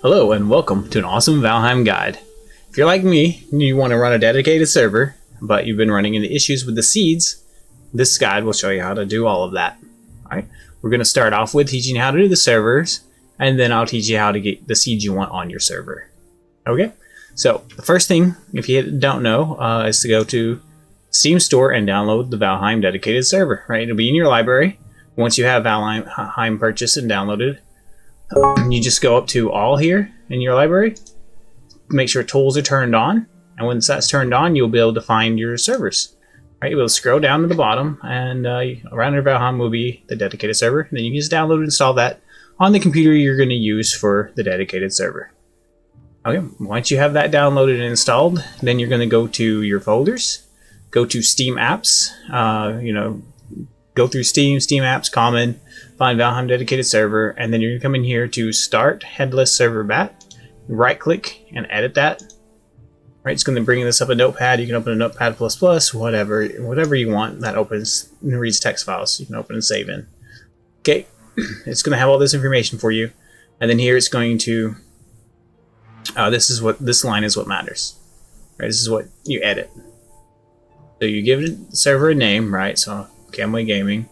Hello and welcome to an awesome Valheim guide. If you're like me and you want to run a dedicated server, but you've been running into issues with the seeds, this guide will show you how to do all of that. Alright, we're going to start off with teaching you how to do the servers, and then I'll teach you how to get the seeds you want on your server. Okay, so the first thing, if you don't know, is to go to Steam Store and download the Valheim dedicated server. Right, it'll be in your library. Once you have Valheim purchased and downloaded, you just go up to all here in your library, make sure tools are turned on, and once that's turned on, you'll be able to find your servers. Right, you'll be able to scroll down to the bottom, and around your Valheim will be the dedicated server. And then you can just download and install that on the computer you're going to use for the dedicated server. Okay, once you have that downloaded and installed, then you're going to go to your folders, go to Steam Apps, go through Steam Apps, Common, find Valheim dedicated server, and then you're going to come in here to Start Headless Server Bat, right click and edit that. Right, it's going to bring this up a notepad. You can open a notepad++, whatever you want that opens and reads text files. You can open and save in. Okay, it's going to have all this information for you, and then here it's going to this line is what matters. Right, this is what you edit. So you give the server a name, right? So Camway Gaming.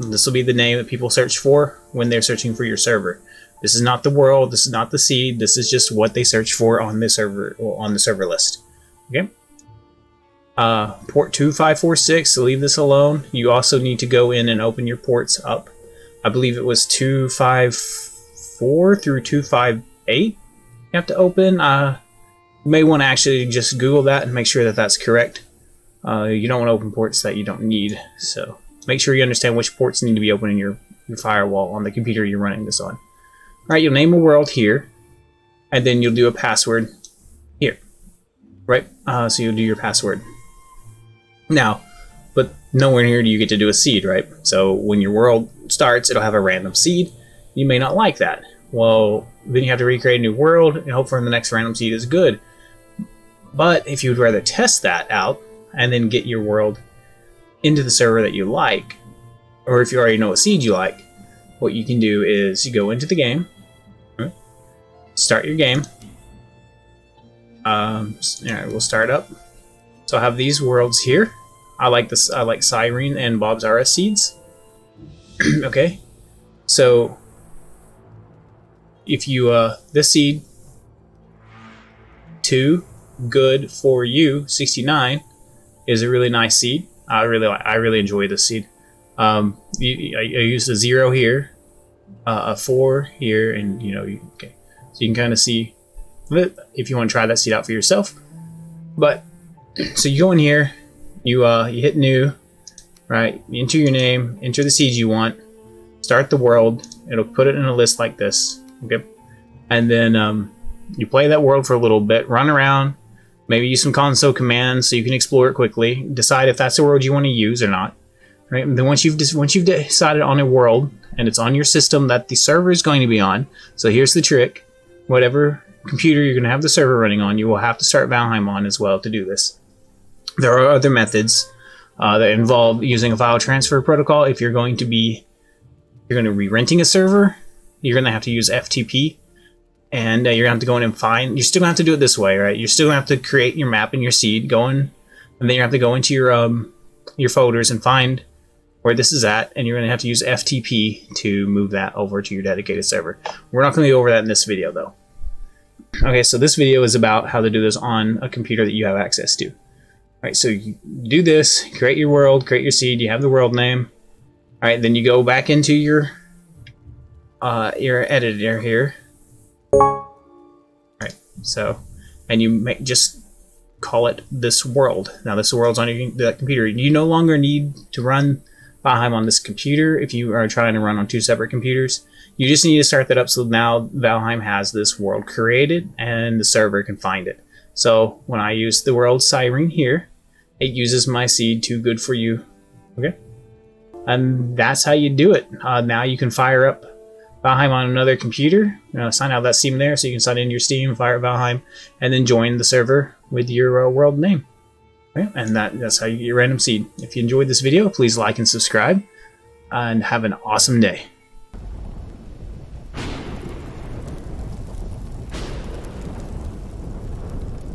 This will be the name that people search for when they're searching for your server. This is not the world. This is not the seed. This is just what they search for on the server list. Okay. Port 2546. So leave this alone. You also need to go in and open your ports up. I believe it was 254 through 258. You have to open. You may want to actually just Google that and make sure that that's correct. You don't want to open ports that you don't need. So make sure you understand which ports need to be open in your firewall on the computer you're running this on. Alright, you'll name a world here, and then you'll do a password here. Right? So you'll do your password. Now, but nowhere here do you get to do a seed, right? So when your world starts, it'll have a random seed. You may not like that. Well, then you have to recreate a new world and hope for the next random seed is good. But if you'd rather test that out and then get your world into the server that you like, or if you already know what seed you like, what you can do is you go into the game, right? Start your game. Alright, we'll start up. So I have these worlds here. I like this. I like Cyrene and Bob's RS seeds. Okay, so if you this seed 2 good for you 69 is a really nice seed. I really enjoy this seed. I used a 0 here, a 4 here, and okay. So you can kind of see if you want to try that seed out for yourself. But so you go in here, you hit new, right? You enter your name, enter the seeds you want, start the world. It'll put it in a list like this, okay? And then you play that world for a little bit, run around. Maybe use some console commands so you can explore it quickly. Decide if that's the world you want to use or not. Right? And then once you've decided on a world and it's on your system that the server is going to be on. So here's the trick: whatever computer you're going to have the server running on, you will have to start Valheim on as well to do this. There are other methods that involve using a file transfer protocol. If you're going to be renting a server, you're going to have to use FTP. And you're going to have to go in and find... You're still going to have to do it this way, right? You're still going to have to create your map and your seed, and then you have to go into your folders and find where this is at, and you're going to have to use FTP to move that over to your dedicated server. We're not going to go over that in this video, though. Okay, so this video is about how to do this on a computer that you have access to. All right, so you do this, create your world, create your seed, you have the world name. All right, then you go back into your editor here. Right, so, and you just call it this world. Now this world's on the computer. You no longer need to run Valheim on this computer if you are trying to run on 2 separate computers. You just need to start that up so now Valheim has this world created and the server can find it. So when I use the world Cyrene here, it uses my seed 2 good for you. Okay, and that's how you do it. Now you can fire up Valheim on another computer. Sign out that Steam there, so you can sign into your Steam, fire up Valheim, and then join the server with your world name. Okay? And that's how you get your random seed. If you enjoyed this video, please like and subscribe, and have an awesome day.